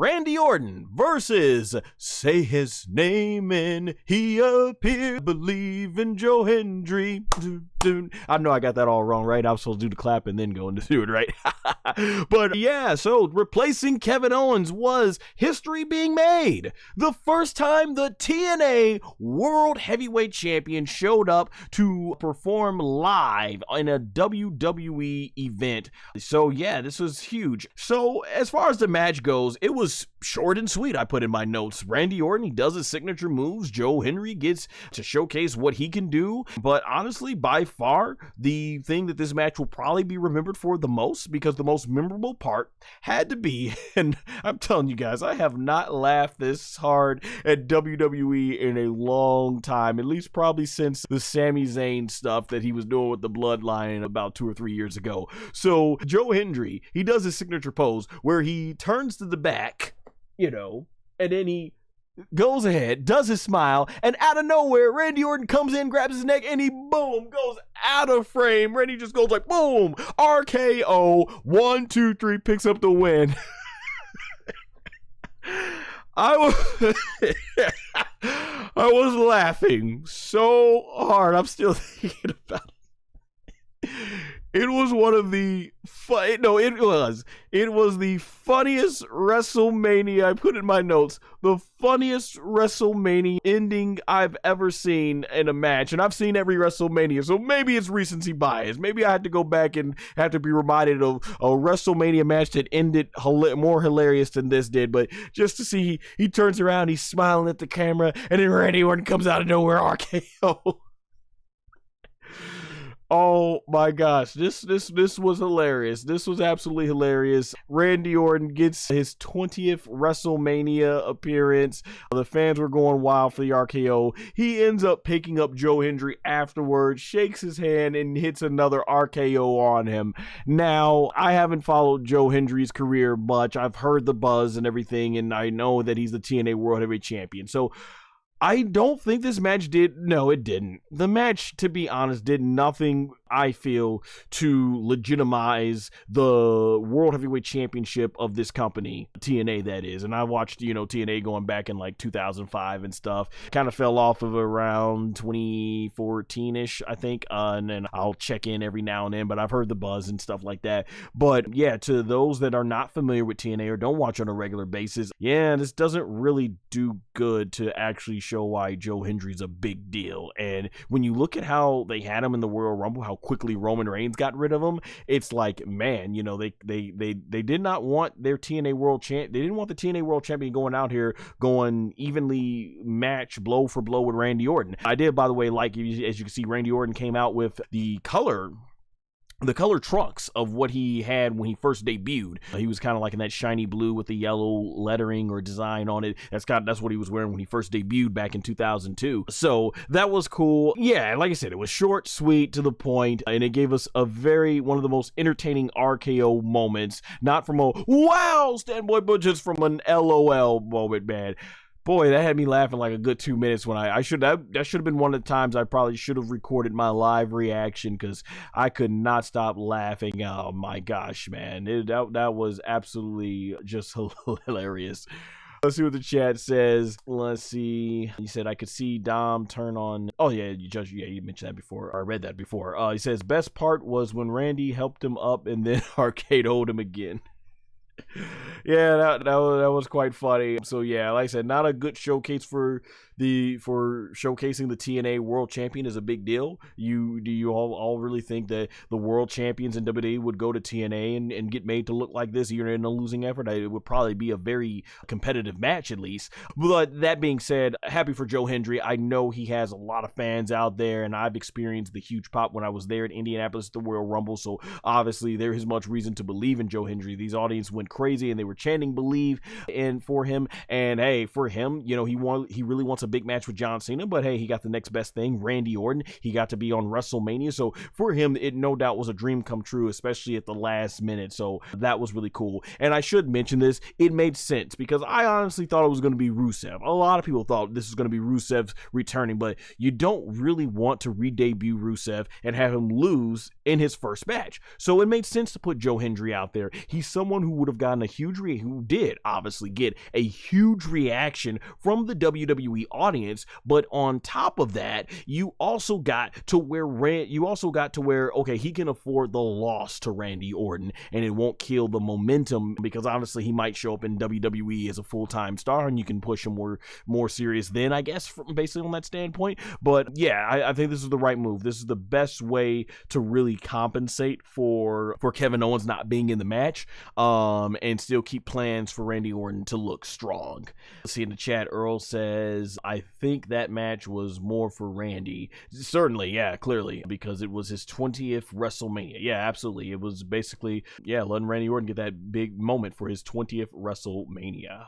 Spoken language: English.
Randy Orton versus Say His Name and He Appeared, Believe in Joe Hendry. I know I got that all wrong, right? I was supposed to do the clap and then go into do it, right? But yeah, so replacing Kevin Owens was history being made. The first time the TNA World Heavyweight Champion showed up to perform live in a WWE event. So yeah, this was huge. So as far as the match goes, it was short and sweet. I put in my notes. Randy Orton, he does his signature moves. Joe Hendry gets to showcase what he can do. But honestly, by far, the thing that this match will probably be remembered for the most, because the most memorable part had to be, and I'm telling you guys, I have not laughed this hard at WWE in a long time, at least probably since the Sami Zayn stuff that he was doing with the Bloodline about 2 or 3 years ago. So Joe Hendry, he does his signature pose where he turns to the back, and then he goes ahead, does his smile, and out of nowhere, Randy Orton comes in, grabs his neck, and he, boom, goes out of frame. Randy just goes like, boom, RKO, 1, 2, 3, picks up the win. I was laughing so hard. I'm still thinking about it. It was one of the it was the funniest WrestleMania. I put in my notes, the funniest WrestleMania ending I've ever seen in a match. And I've seen every WrestleMania, so maybe it's recency bias. Maybe I had to go back and have to be reminded of a WrestleMania match that ended more hilarious than this did. But just to see, he turns around, he's smiling at the camera, and then Randy Orton comes out of nowhere, RKO. Oh my gosh, this was hilarious. This was absolutely hilarious. Randy Orton gets his 20th WrestleMania appearance. The fans were going wild for the RKO. He ends up picking up Joe Hendry afterwards, shakes his hand, and hits another RKO on him. Now, I haven't followed Joe Hendry's career much. I've heard the buzz and everything, and I know that he's the TNA World Heavyweight Champion. So I don't think this match it didn't. The match, to be honest, did nothing, I feel, to legitimize the World Heavyweight Championship of this company, TNA that is. And I watched, TNA going back in like 2005 and stuff. Kind of fell off of around 2014-ish, I think. And then I'll check in every now and then, but I've heard the buzz and stuff like that. But yeah, to those that are not familiar with TNA or don't watch on a regular basis, yeah, this doesn't really do good to actually show why Joe Hendry's a big deal. And when you look at how they had him in the Royal Rumble, how quickly Roman Reigns got rid of him, it's like, man, they did not want their TNA World Champ. They didn't want the TNA World Champion going out here going evenly match blow for blow with Randy Orton. I did, by the way, as you can see, Randy Orton came out with the color trunks of what he had when he first debuted. He was kind of like in that shiny blue with the yellow lettering or design on it. That's what he was wearing when he first debuted back in 2002. So that was cool. Yeah, like I said, it was short, sweet, to the point, and it gave us one of the most entertaining RKO moments. Not from a wow standpoint, but just from an LOL moment, man. Boy, that had me laughing like a good 2 minutes when that should have been one of the times I probably should have recorded my live reaction, because I could not stop laughing. Oh my gosh, man. That was absolutely just hilarious. Let's see what the chat says. Let's see. He said, I could see Dom turn on. Oh, yeah, you mentioned that before. Or I read that before. He says, best part was when Randy helped him up and then RKO'd him again. Yeah, that was quite funny. So yeah, like I said, not a good showcase for showcasing the TNA World Champion is a big deal. Do you all really think that the World Champions in WWE would go to TNA and get made to look like this? You're in a losing effort. It would probably be a very competitive match at least. But that being said, happy for Joe Hendry. I know he has a lot of fans out there, and I've experienced the huge pop when I was there in Indianapolis at the Royal Rumble. So obviously there is much reason to believe in Joe Hendry. These audience went crazy and they were chanting believe for him. And hey, for him, he really wants a big match with John Cena, but hey, he got the next best thing, Randy Orton. He got to be on WrestleMania. So for him, it no doubt was a dream come true, especially at the last minute. So that was really cool. And I should mention this, it made sense because I honestly thought it was going to be Rusev. A lot of people thought this was going to be Rusev's returning, but you don't really want to re-debut Rusev and have him lose in his first match. So it made sense to put Joe Hendry out there. He's someone who would have gotten who did obviously get a huge reaction from the WWE audience. But on top of that, you also got to where okay, he can afford the loss to Randy Orton, and it won't kill the momentum, because honestly, he might show up in WWE as a full-time star, and you can push him more serious then, I guess, from basically on that standpoint. But yeah, I think this is the right move. This is the best way to really compensate for Kevin Owens not being in the match, and still keep plans for Randy Orton to look strong. See in the chat, Earl says, I think that match was more for Randy. Certainly, yeah, clearly, because it was his 20th WrestleMania. Yeah, absolutely. It was basically, letting Randy Orton get that big moment for his 20th WrestleMania.